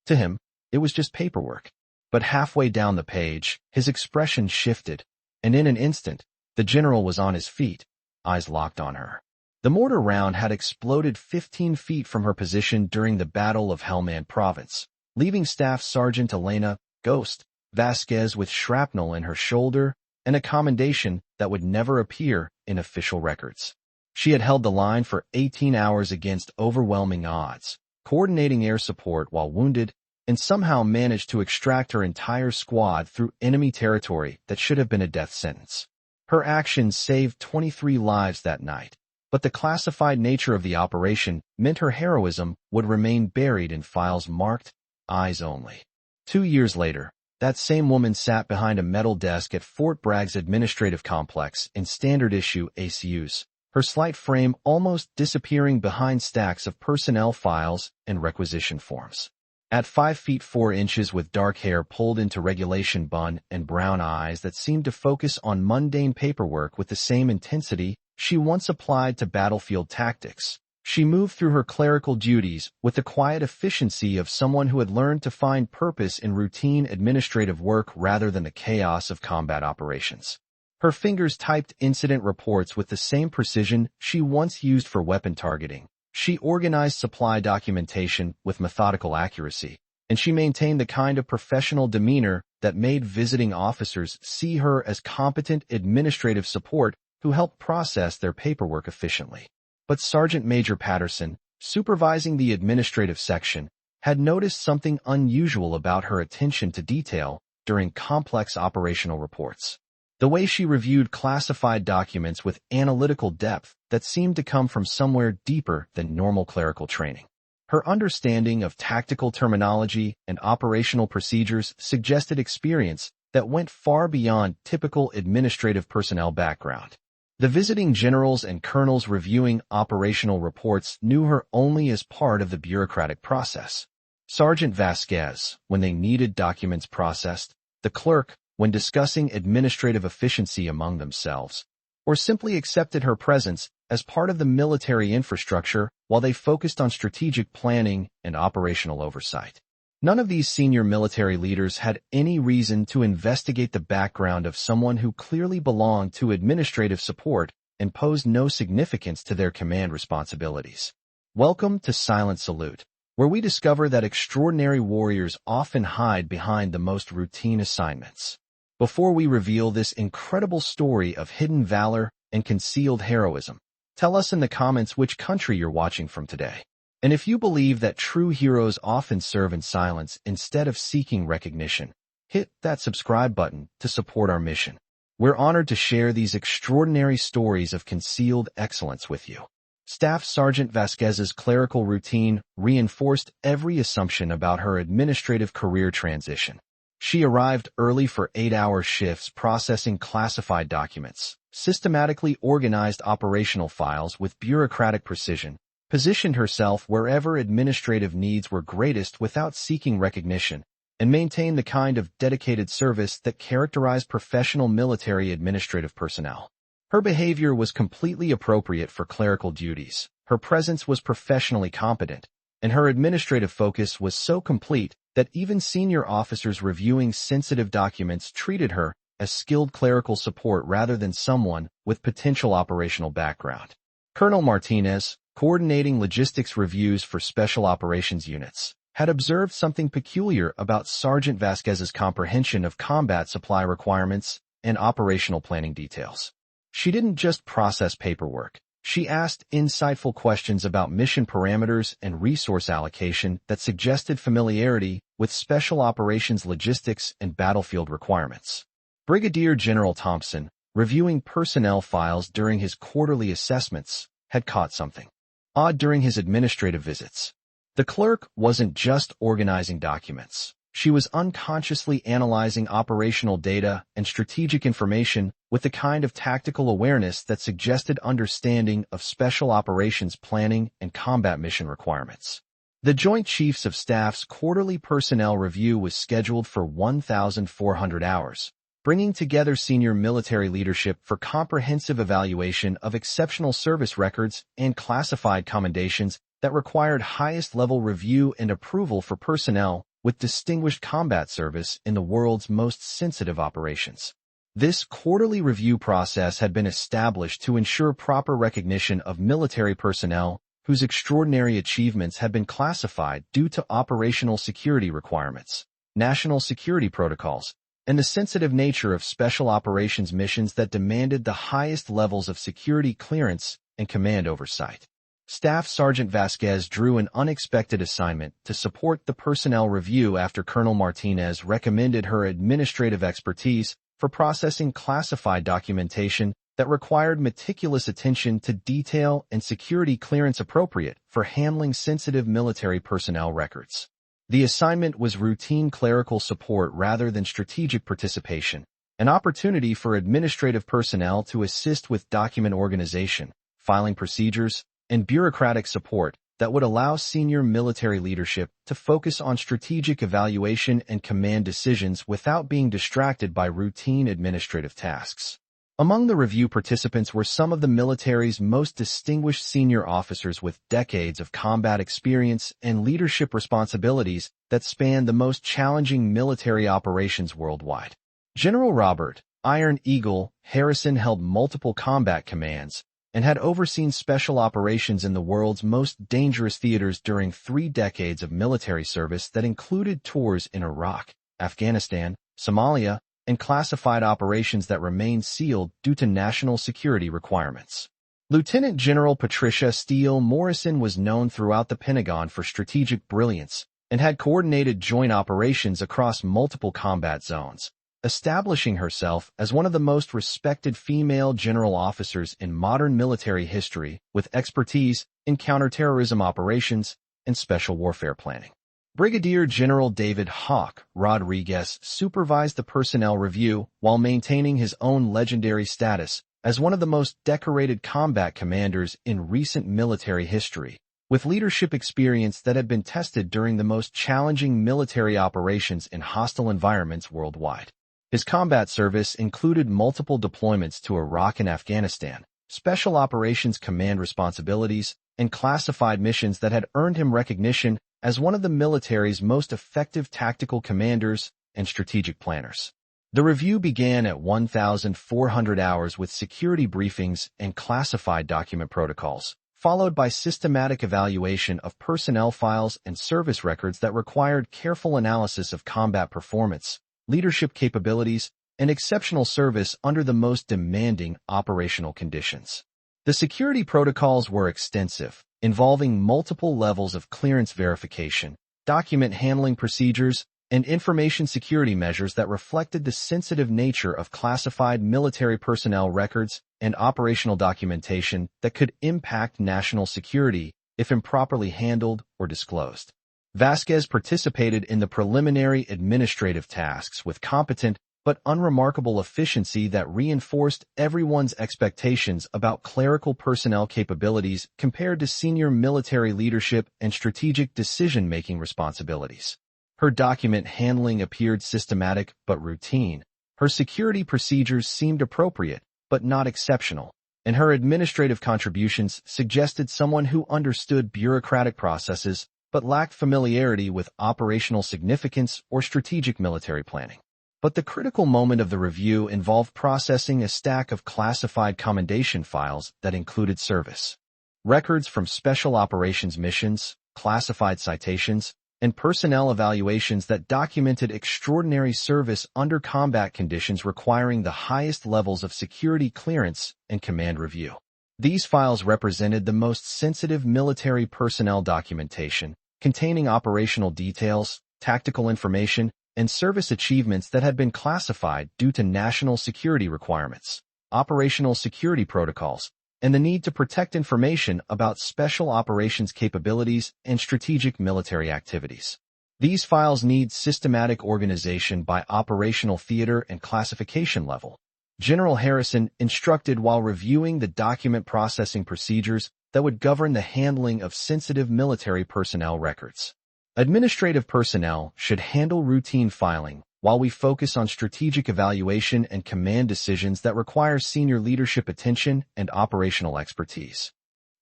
To him, it was just paperwork. But halfway down the page, his expression shifted, and in an instant, the general was on his feet, eyes locked on her. The mortar round had exploded 15 feet from her position during the Battle of Helmand Province, leaving Staff Sergeant Elena Ghost Vasquez with shrapnel in her shoulder and a commendation that would never appear in official records. She had held the line for 18 hours against overwhelming odds, coordinating air support while wounded, and somehow managed to extract her entire squad through enemy territory that should have been a death sentence. Her actions saved 23 lives that night, but the classified nature of the operation meant her heroism would remain buried in files marked eyes only. 2 years later, that same woman sat behind a metal desk at Fort Bragg's administrative complex in standard issue ACUs, her slight frame almost disappearing behind stacks of personnel files and requisition forms. At 5 feet 4 inches with dark hair pulled into regulation bun and brown eyes that seemed to focus on mundane paperwork with the same intensity she once applied to battlefield tactics, she moved through her clerical duties with the quiet efficiency of someone who had learned to find purpose in routine administrative work rather than the chaos of combat operations. Her fingers typed incident reports with the same precision she once used for weapon targeting. She organized supply documentation with methodical accuracy, and she maintained the kind of professional demeanor that made visiting officers see her as competent administrative support who helped process their paperwork efficiently. But Sergeant Major Patterson, supervising the administrative section, had noticed something unusual about her attention to detail during complex operational reports. The way she reviewed classified documents with analytical depth that seemed to come from somewhere deeper than normal clerical training. Her understanding of tactical terminology and operational procedures suggested experience that went far beyond typical administrative personnel background. The visiting generals and colonels reviewing operational reports knew her only as part of the bureaucratic process. Sergeant Vasquez, when they needed documents processed, the clerk, when discussing administrative efficiency among themselves, or simply accepted her presence as part of the military infrastructure while they focused on strategic planning and operational oversight. None of these senior military leaders had any reason to investigate the background of someone who clearly belonged to administrative support and posed no significance to their command responsibilities. Welcome to Silent Salute, where we discover that extraordinary warriors often hide behind the most routine assignments. Before we reveal this incredible story of hidden valor and concealed heroism, tell us in the comments which country you're watching from today. And if you believe that true heroes often serve in silence instead of seeking recognition, hit that subscribe button to support our mission. We're honored to share these extraordinary stories of concealed excellence with you. Staff Sergeant Vasquez's clerical routine reinforced every assumption about her administrative career transition. She arrived early for 8-hour shifts processing classified documents, systematically organized operational files with bureaucratic precision, positioned herself wherever administrative needs were greatest without seeking recognition, and maintained the kind of dedicated service that characterized professional military administrative personnel. Her behavior was completely appropriate for clerical duties, her presence was professionally competent, and her administrative focus was so complete that even senior officers reviewing sensitive documents treated her as skilled clerical support rather than someone with potential operational background. Colonel Martinez, coordinating logistics reviews for special operations units, had observed something peculiar about Sergeant Vasquez's comprehension of combat supply requirements and operational planning details. She didn't just process paperwork. She asked insightful questions about mission parameters and resource allocation that suggested familiarity with special operations logistics and battlefield requirements. Brigadier General Thompson, reviewing personnel files during his quarterly assessments, had caught something odd during his administrative visits. The clerk wasn't just organizing documents. She was unconsciously analyzing operational data and strategic information with the kind of tactical awareness that suggested understanding of special operations planning and combat mission requirements. The Joint Chiefs of Staff's quarterly personnel review was scheduled for 1,400 hours, bringing together senior military leadership for comprehensive evaluation of exceptional service records and classified commendations that required highest-level review and approval for personnel with distinguished combat service in the world's most sensitive operations. This quarterly review process had been established to ensure proper recognition of military personnel whose extraordinary achievements had been classified due to operational security requirements, national security protocols, and the sensitive nature of special operations missions that demanded the highest levels of security clearance and command oversight. Staff Sergeant Vasquez drew an unexpected assignment to support the personnel review after Colonel Martinez recommended her administrative expertise for processing classified documentation that required meticulous attention to detail and security clearance appropriate for handling sensitive military personnel records. The assignment was routine clerical support rather than strategic participation, an opportunity for administrative personnel to assist with document organization, filing procedures, and bureaucratic support that would allow senior military leadership to focus on strategic evaluation and command decisions without being distracted by routine administrative tasks. Among the review participants were some of the military's most distinguished senior officers with decades of combat experience and leadership responsibilities that spanned the most challenging military operations worldwide. General Robert "Iron Eagle" Harrison held multiple combat commands and had overseen special operations in the world's most dangerous theaters during 3 decades of military service that included tours in Iraq, Afghanistan, Somalia, and classified operations that remained sealed due to national security requirements. Lieutenant General Patricia Steele Morrison was known throughout the Pentagon for strategic brilliance and had coordinated joint operations across multiple combat zones, establishing herself as one of the most respected female general officers in modern military history with expertise in counterterrorism operations and special warfare planning. Brigadier General David "Hawk" Rodriguez supervised the personnel review while maintaining his own legendary status as one of the most decorated combat commanders in recent military history, with leadership experience that had been tested during the most challenging military operations in hostile environments worldwide. His combat service included multiple deployments to Iraq and Afghanistan, special operations command responsibilities, and classified missions that had earned him recognition as one of the military's most effective tactical commanders and strategic planners. The review began at 1,400 hours with security briefings and classified document protocols, followed by systematic evaluation of personnel files and service records that required careful analysis of combat performance, leadership capabilities, and exceptional service under the most demanding operational conditions. The security protocols were extensive, involving multiple levels of clearance verification, document handling procedures, and information security measures that reflected the sensitive nature of classified military personnel records and operational documentation that could impact national security if improperly handled or disclosed. Vasquez participated in the preliminary administrative tasks with competent but unremarkable efficiency that reinforced everyone's expectations about clerical personnel capabilities compared to senior military leadership and strategic decision-making responsibilities. Her document handling appeared systematic but routine. Her security procedures seemed appropriate but not exceptional, and her administrative contributions suggested someone who understood bureaucratic processes but lacked familiarity with operational significance or strategic military planning. But the critical moment of the review involved processing a stack of classified commendation files that included service records from special operations missions, classified citations, and personnel evaluations that documented extraordinary service under combat conditions requiring the highest levels of security clearance and command review. These files represented the most sensitive military personnel documentation, containing operational details, tactical information, and service achievements that had been classified due to national security requirements, operational security protocols, and the need to protect information about special operations capabilities and strategic military activities. These files need systematic organization by operational theater and classification level. General Harrison instructed while reviewing the document processing procedures that would govern the handling of sensitive military personnel records. Administrative personnel should handle routine filing, while we focus on strategic evaluation and command decisions that require senior leadership attention and operational expertise.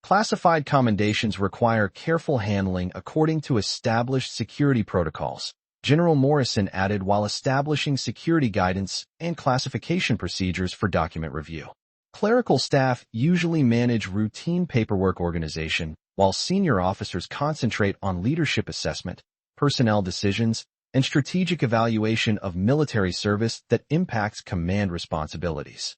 Classified commendations require careful handling according to established security protocols, General Morrison added while establishing security guidance and classification procedures for document review. Clerical staff usually manage routine paperwork organization, while senior officers concentrate on leadership assessment, personnel decisions, and strategic evaluation of military service that impacts command responsibilities.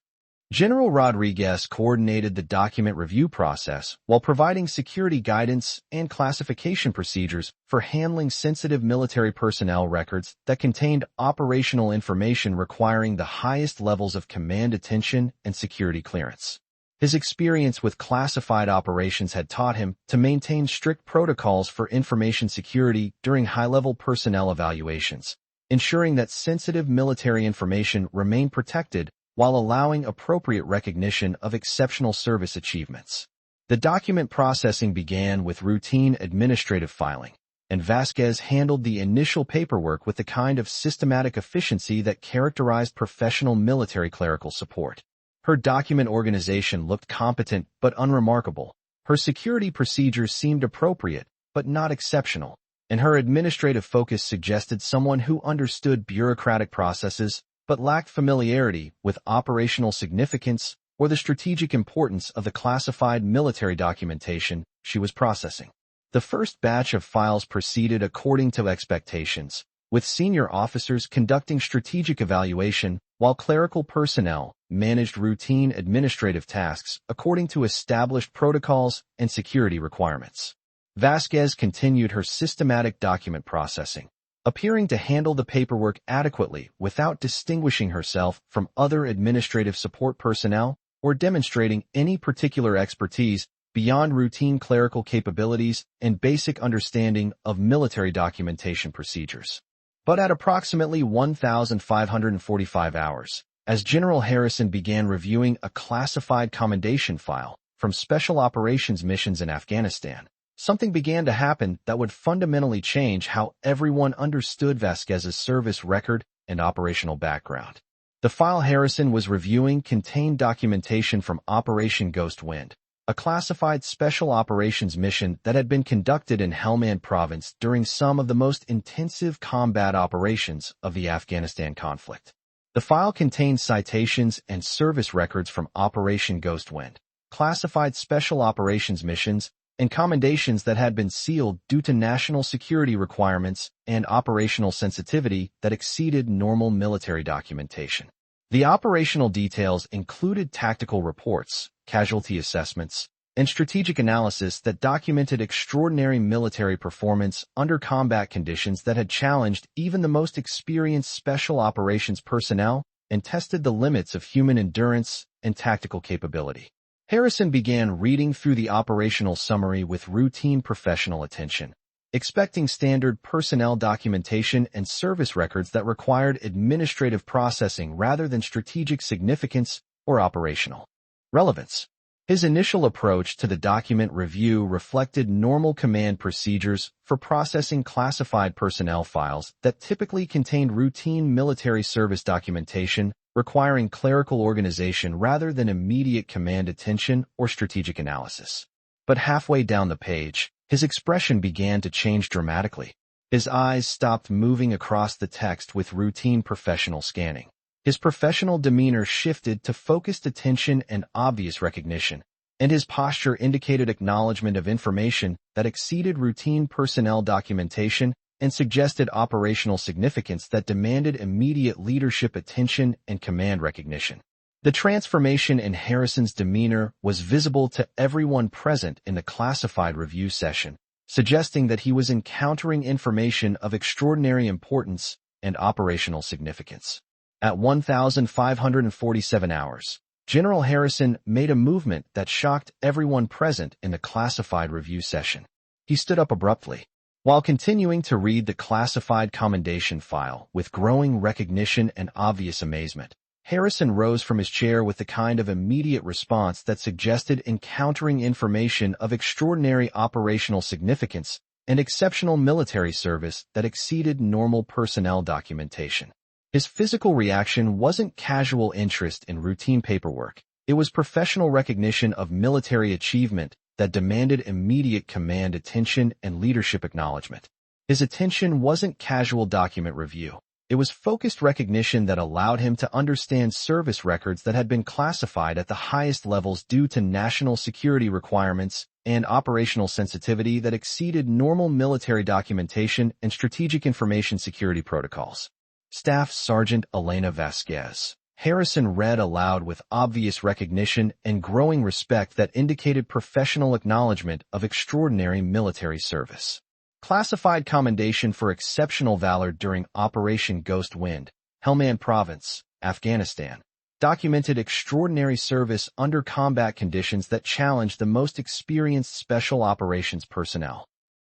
General Rodriguez coordinated the document review process while providing security guidance and classification procedures for handling sensitive military personnel records that contained operational information requiring the highest levels of command attention and security clearance. His experience with classified operations had taught him to maintain strict protocols for information security during high-level personnel evaluations, ensuring that sensitive military information remained protected while allowing appropriate recognition of exceptional service achievements. The document processing began with routine administrative filing, and Vasquez handled the initial paperwork with the kind of systematic efficiency that characterized professional military clerical support. Her document organization looked competent but unremarkable. Her security procedures seemed appropriate but not exceptional, and her administrative focus suggested someone who understood bureaucratic processes but lacked familiarity with operational significance or the strategic importance of the classified military documentation she was processing. The first batch of files proceeded according to expectations, with senior officers conducting strategic evaluation while clerical personnel managed routine administrative tasks according to established protocols and security requirements. Vasquez continued her systematic document processing, appearing to handle the paperwork adequately without distinguishing herself from other administrative support personnel or demonstrating any particular expertise beyond routine clerical capabilities and basic understanding of military documentation procedures. But at approximately 1,545 hours, as General Harrison began reviewing a classified commendation file from Special Operations missions in Afghanistan, something began to happen that would fundamentally change how everyone understood Vasquez's service record and operational background. The file Harrison was reviewing contained documentation from Operation Ghost Wind, a classified special operations mission that had been conducted in Helmand Province during some of the most intensive combat operations of the Afghanistan conflict. The file contained citations and service records from Operation Ghost Wind, classified special operations missions, and commendations that had been sealed due to national security requirements and operational sensitivity that exceeded normal military documentation. The operational details included tactical reports, casualty assessments, and strategic analysis that documented extraordinary military performance under combat conditions that had challenged even the most experienced special operations personnel and tested the limits of human endurance and tactical capability. Harrison began reading through the operational summary with routine professional attention, expecting standard personnel documentation and service records that required administrative processing rather than strategic significance or operational relevance. His initial approach to the document review reflected normal command procedures for processing classified personnel files that typically contained routine military service documentation requiring clerical organization rather than immediate command attention or strategic analysis. But halfway down the page, his expression began to change dramatically. His eyes stopped moving across the text with routine professional scanning. His professional demeanor shifted to focused attention and obvious recognition, and his posture indicated acknowledgment of information that exceeded routine personnel documentation and suggested operational significance that demanded immediate leadership attention and command recognition. The transformation in Harrison's demeanor was visible to everyone present in the classified review session, suggesting that he was encountering information of extraordinary importance and operational significance. At 1,547 hours, General Harrison made a movement that shocked everyone present in the classified review session. He stood up abruptly. While continuing to read the classified commendation file with growing recognition and obvious amazement, Harrison rose from his chair with the kind of immediate response that suggested encountering information of extraordinary operational significance and exceptional military service that exceeded normal personnel documentation. His physical reaction wasn't casual interest in routine paperwork. It was professional recognition of military achievement that demanded immediate command attention and leadership acknowledgement. His attention wasn't casual document review. It was focused recognition that allowed him to understand service records that had been classified at the highest levels due to national security requirements and operational sensitivity that exceeded normal military documentation and strategic information security protocols. Staff Sergeant Elena Vasquez. Harrison read aloud with obvious recognition and growing respect that indicated professional acknowledgment of extraordinary military service. Classified commendation for exceptional valor during Operation Ghost Wind, Helmand Province, Afghanistan. Documented extraordinary service under combat conditions that challenged the most experienced special operations personnel.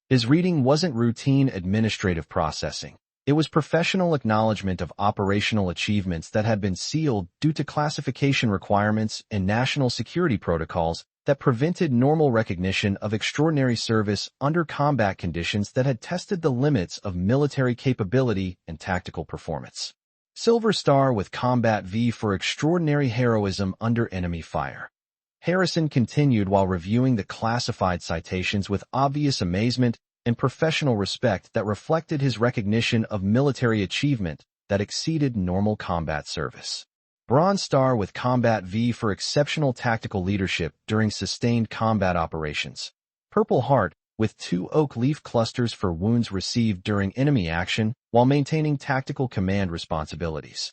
His reading wasn't routine administrative processing. It was professional acknowledgment of operational achievements that had been sealed due to classification requirements and national security protocols that prevented normal recognition of extraordinary service under combat conditions that had tested the limits of military capability and tactical performance. Silver Star with Combat V for extraordinary heroism under enemy fire. Harrison continued while reviewing the classified citations with obvious amazement and professional respect that reflected his recognition of military achievement that exceeded normal combat service. Bronze Star with Combat V for exceptional tactical leadership during sustained combat operations. Purple Heart with 2 oak leaf clusters for wounds received during enemy action while maintaining tactical command responsibilities.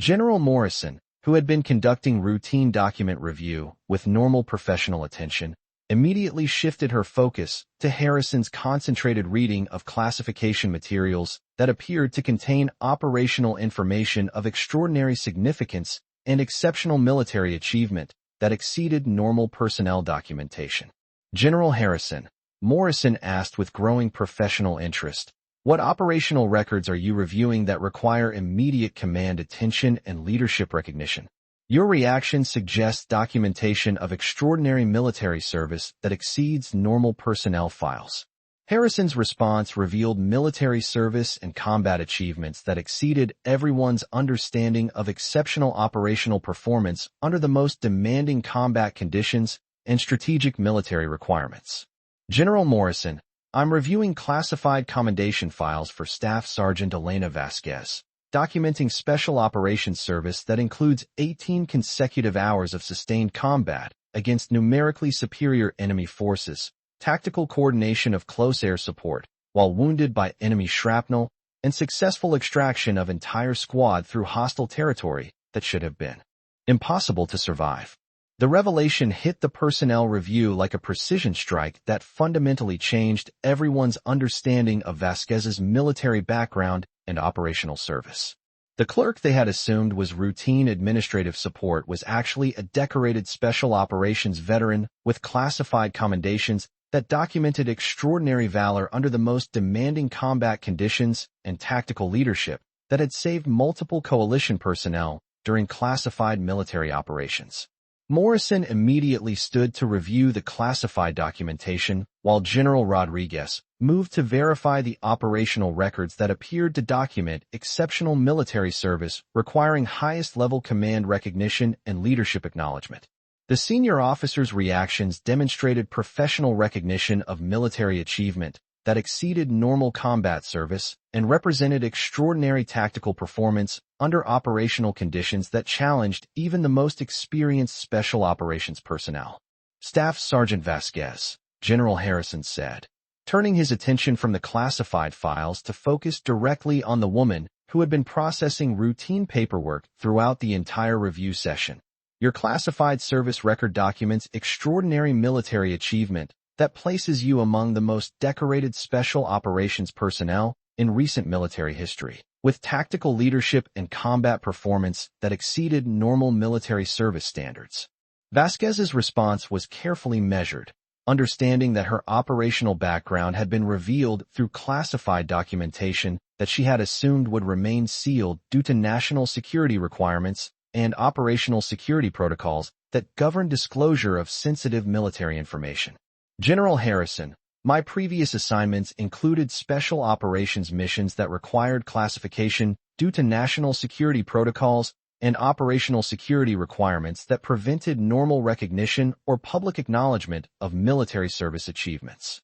General Morrison, who had been conducting routine document review with normal professional attention, immediately shifted her focus to Harrison's concentrated reading of classification materials that appeared to contain operational information of extraordinary significance and exceptional military achievement that exceeded normal personnel documentation. General Harrison, Morrison asked with growing professional interest, "What operational records are you reviewing that require immediate command attention and leadership recognition? Your reaction suggests documentation of extraordinary military service that exceeds normal personnel files." Harrison's response revealed military service and combat achievements that exceeded everyone's understanding of exceptional operational performance under the most demanding combat conditions and strategic military requirements. General Morrison, I'm reviewing classified commendation files for Staff Sergeant Elena Vasquez, documenting special operations service that includes 18 consecutive hours of sustained combat against numerically superior enemy forces, tactical coordination of close air support while wounded by enemy shrapnel, and successful extraction of entire squad through hostile territory that should have been impossible to survive. The revelation hit the personnel review like a precision strike that fundamentally changed everyone's understanding of Vasquez's military background and operational service. The clerk they had assumed was routine administrative support was actually a decorated special operations veteran with classified commendations that documented extraordinary valor under the most demanding combat conditions and tactical leadership that had saved multiple coalition personnel during classified military operations. Morrison immediately stood to review the classified documentation, while General Rodriguez moved to verify the operational records that appeared to document exceptional military service requiring highest-level command recognition and leadership acknowledgement. The senior officers' reactions demonstrated professional recognition of military achievement that exceeded normal combat service and represented extraordinary tactical performance under operational conditions that challenged even the most experienced special operations personnel. Staff Sergeant Vasquez, General Harrison said, turning his attention from the classified files to focus directly on the woman who had been processing routine paperwork throughout the entire review session. Your classified service record documents extraordinary military achievement that places you among the most decorated special operations personnel in recent military history, with tactical leadership and combat performance that exceeded normal military service standards. Vasquez's response was carefully measured, understanding that her operational background had been revealed through classified documentation that she had assumed would remain sealed due to national security requirements and operational security protocols that govern disclosure of sensitive military information. General Harrison, my previous assignments included special operations missions that required classification due to national security protocols and operational security requirements that prevented normal recognition or public acknowledgement of military service achievements.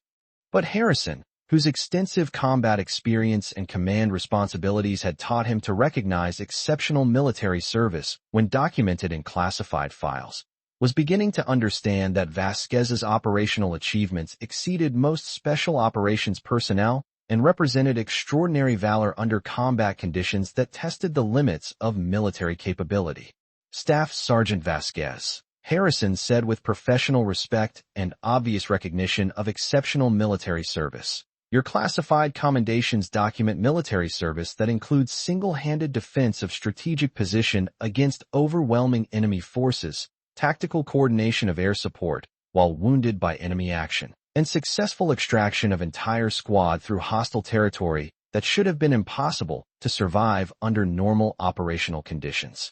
But Harrison, whose extensive combat experience and command responsibilities had taught him to recognize exceptional military service when documented in classified files, was beginning to understand that Vasquez's operational achievements exceeded most special operations personnel and represented extraordinary valor under combat conditions that tested the limits of military capability. Staff Sergeant Vasquez, Harrison said with professional respect and obvious recognition of exceptional military service. Your classified commendations document military service that includes single-handed defense of strategic position against overwhelming enemy forces, tactical coordination of air support while wounded by enemy action, and successful extraction of entire squad through hostile territory that should have been impossible to survive under normal operational conditions.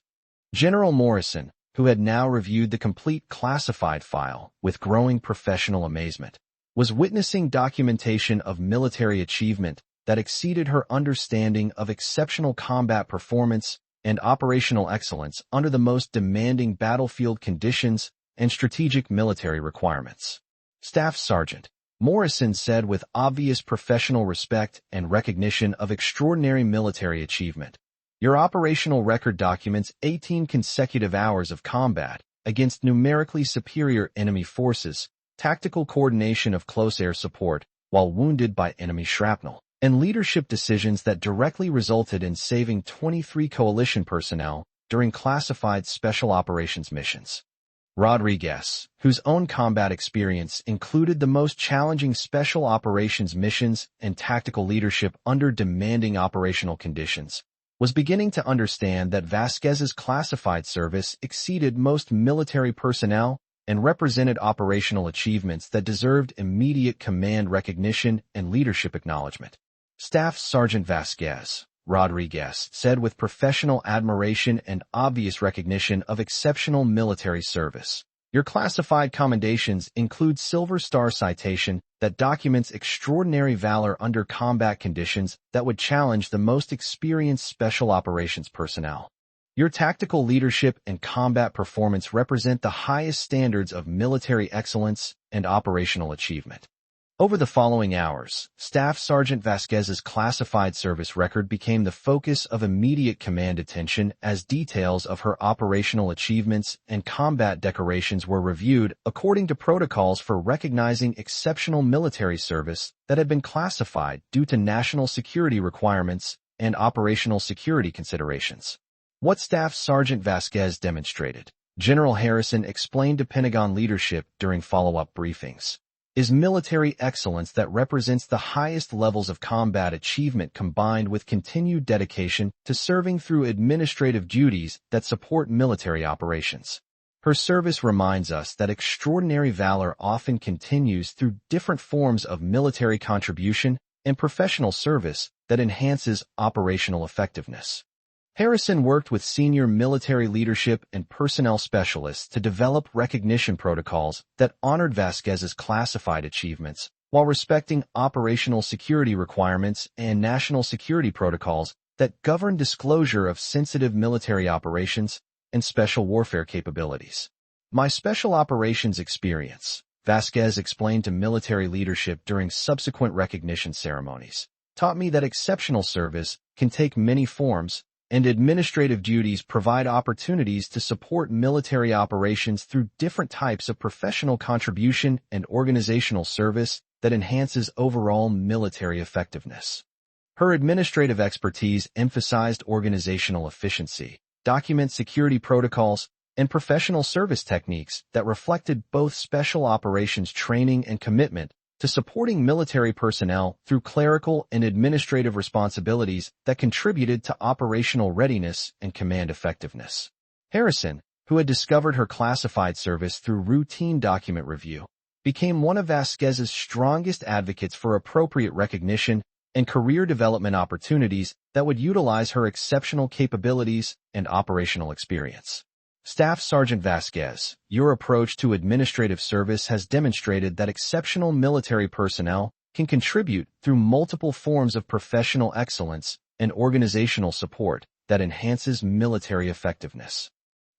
General Morrison, who had now reviewed the complete classified file with growing professional amazement, was witnessing documentation of military achievement that exceeded her understanding of exceptional combat performance and operational excellence under the most demanding battlefield conditions and strategic military requirements. Staff Sergeant Morrison said with obvious professional respect and recognition of extraordinary military achievement. Your operational record documents 18 consecutive hours of combat against numerically superior enemy forces, tactical coordination of close air support while wounded by enemy shrapnel, and leadership decisions that directly resulted in saving 23 coalition personnel during classified special operations missions. Rodriguez, whose own combat experience included the most challenging special operations missions and tactical leadership under demanding operational conditions, was beginning to understand that Vasquez's classified service exceeded most military personnel and represented operational achievements that deserved immediate command recognition and leadership acknowledgment. Staff Sergeant Vasquez, Rodriguez said with professional admiration and obvious recognition of exceptional military service. Your classified commendations include Silver Star citation that documents extraordinary valor under combat conditions that would challenge the most experienced special operations personnel. Your tactical leadership and combat performance represent the highest standards of military excellence and operational achievement. Over the following hours, Staff Sergeant Vasquez's classified service record became the focus of immediate command attention as details of her operational achievements and combat decorations were reviewed according to protocols for recognizing exceptional military service that had been classified due to national security requirements and operational security considerations. What Staff Sergeant Vasquez demonstrated, General Harrison explained to Pentagon leadership during follow-up briefings, is military excellence that represents the highest levels of combat achievement combined with continued dedication to serving through administrative duties that support military operations. Her service reminds us that extraordinary valor often continues through different forms of military contribution and professional service that enhances operational effectiveness. Harrison worked with senior military leadership and personnel specialists to develop recognition protocols that honored Vasquez's classified achievements while respecting operational security requirements and national security protocols that govern disclosure of sensitive military operations and special warfare capabilities. My special operations experience, Vasquez explained to military leadership during subsequent recognition ceremonies, taught me that exceptional service can take many forms, and administrative duties provide opportunities to support military operations through different types of professional contribution and organizational service that enhances overall military effectiveness. Her administrative expertise emphasized organizational efficiency, document security protocols, and professional service techniques that reflected both special operations training and commitment to supporting military personnel through clerical and administrative responsibilities that contributed to operational readiness and command effectiveness. Harrison, who had discovered her classified service through routine document review, became one of Vasquez's strongest advocates for appropriate recognition and career development opportunities that would utilize her exceptional capabilities and operational experience. Staff Sergeant Vasquez, your approach to administrative service has demonstrated that exceptional military personnel can contribute through multiple forms of professional excellence and organizational support that enhances military effectiveness.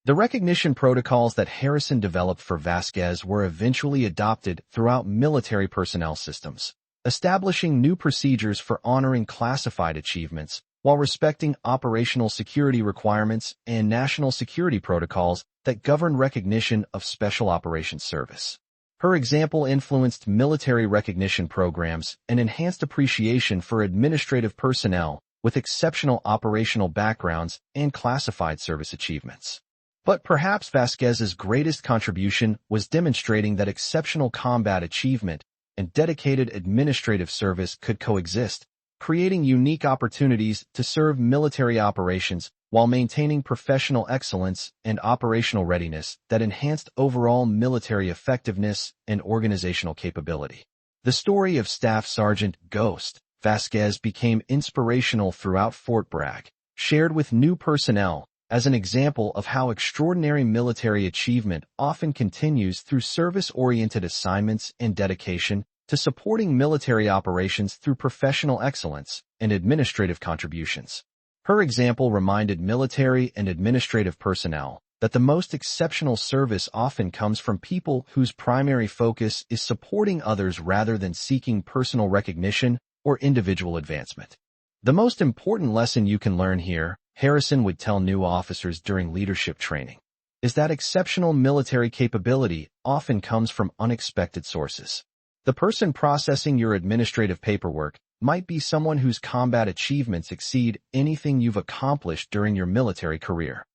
The recognition protocols that Harrison developed for Vasquez were eventually adopted throughout military personnel systems, establishing new procedures for honoring classified achievements while respecting operational security requirements and national security protocols that govern recognition of special operations service. Her example influenced military recognition programs and enhanced appreciation for administrative personnel with exceptional operational backgrounds and classified service achievements. But perhaps Vasquez's greatest contribution was demonstrating that exceptional combat achievement and dedicated administrative service could coexist, creating unique opportunities to serve military operations while maintaining professional excellence and operational readiness that enhanced overall military effectiveness and organizational capability. The story of Staff Sergeant Ghost Vasquez became inspirational throughout Fort Bragg, shared with new personnel as an example of how extraordinary military achievement often continues through service-oriented assignments and dedication to supporting military operations through professional excellence and administrative contributions. Her example reminded military and administrative personnel that the most exceptional service often comes from people whose primary focus is supporting others rather than seeking personal recognition or individual advancement. The most important lesson you can learn here, Harrison would tell new officers during leadership training, is that exceptional military capability often comes from unexpected sources. The person processing your administrative paperwork might be someone whose combat achievements exceed anything you've accomplished during your military career.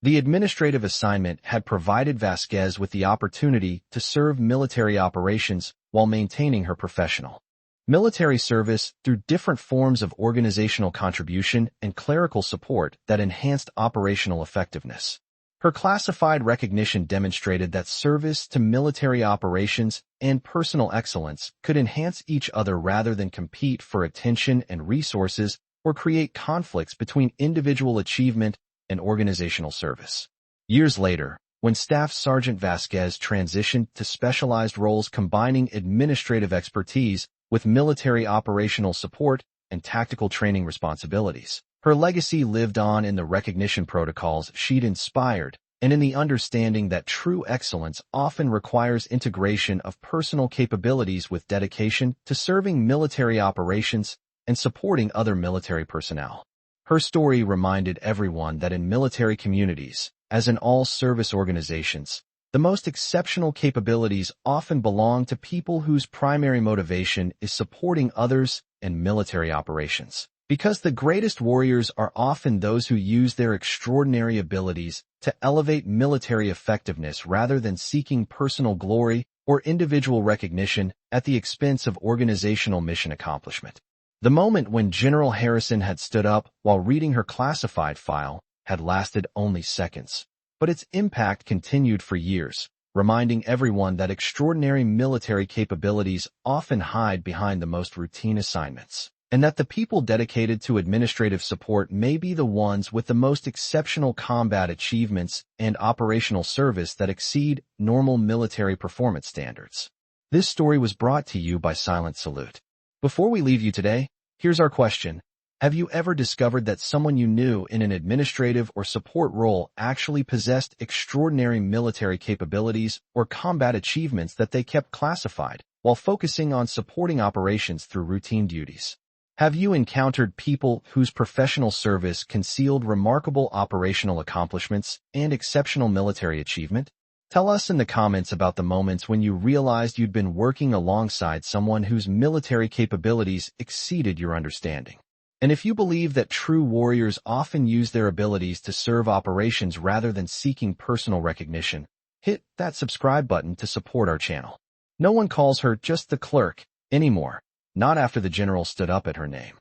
The administrative assignment had provided Vasquez with the opportunity to serve military operations while maintaining her professional military service through different forms of organizational contribution and clerical support that enhanced operational effectiveness. Her classified recognition demonstrated that service to military operations and personal excellence could enhance each other rather than compete for attention and resources or create conflicts between individual achievement and organizational service. Years later, when Staff Sergeant Vasquez transitioned to specialized roles combining administrative expertise with military operational support and tactical training responsibilities, her legacy lived on in the recognition protocols she'd inspired and in the understanding that true excellence often requires integration of personal capabilities with dedication to serving military operations and supporting other military personnel. Her story reminded everyone that in military communities, as in all service organizations, the most exceptional capabilities often belong to people whose primary motivation is supporting others and military operations. Because the greatest warriors are often those who use their extraordinary abilities to elevate military effectiveness rather than seeking personal glory or individual recognition at the expense of organizational mission accomplishment. The moment when General Harrison had stood up while reading her classified file had lasted only seconds, but its impact continued for years, reminding everyone that extraordinary military capabilities often hide behind the most routine assignments, and that the people dedicated to administrative support may be the ones with the most exceptional combat achievements and operational service that exceed normal military performance standards. This story was brought to you by Silent Salute. Before we leave you today, here's our question. Have you ever discovered that someone you knew in an administrative or support role actually possessed extraordinary military capabilities or combat achievements that they kept classified while focusing on supporting operations through routine duties? Have you encountered people whose professional service concealed remarkable operational accomplishments and exceptional military achievement? Tell us in the comments about the moments when you realized you'd been working alongside someone whose military capabilities exceeded your understanding. And if you believe that true warriors often use their abilities to serve operations rather than seeking personal recognition, hit that subscribe button to support our channel. No one calls her just the clerk anymore, not after the general stood up at her name.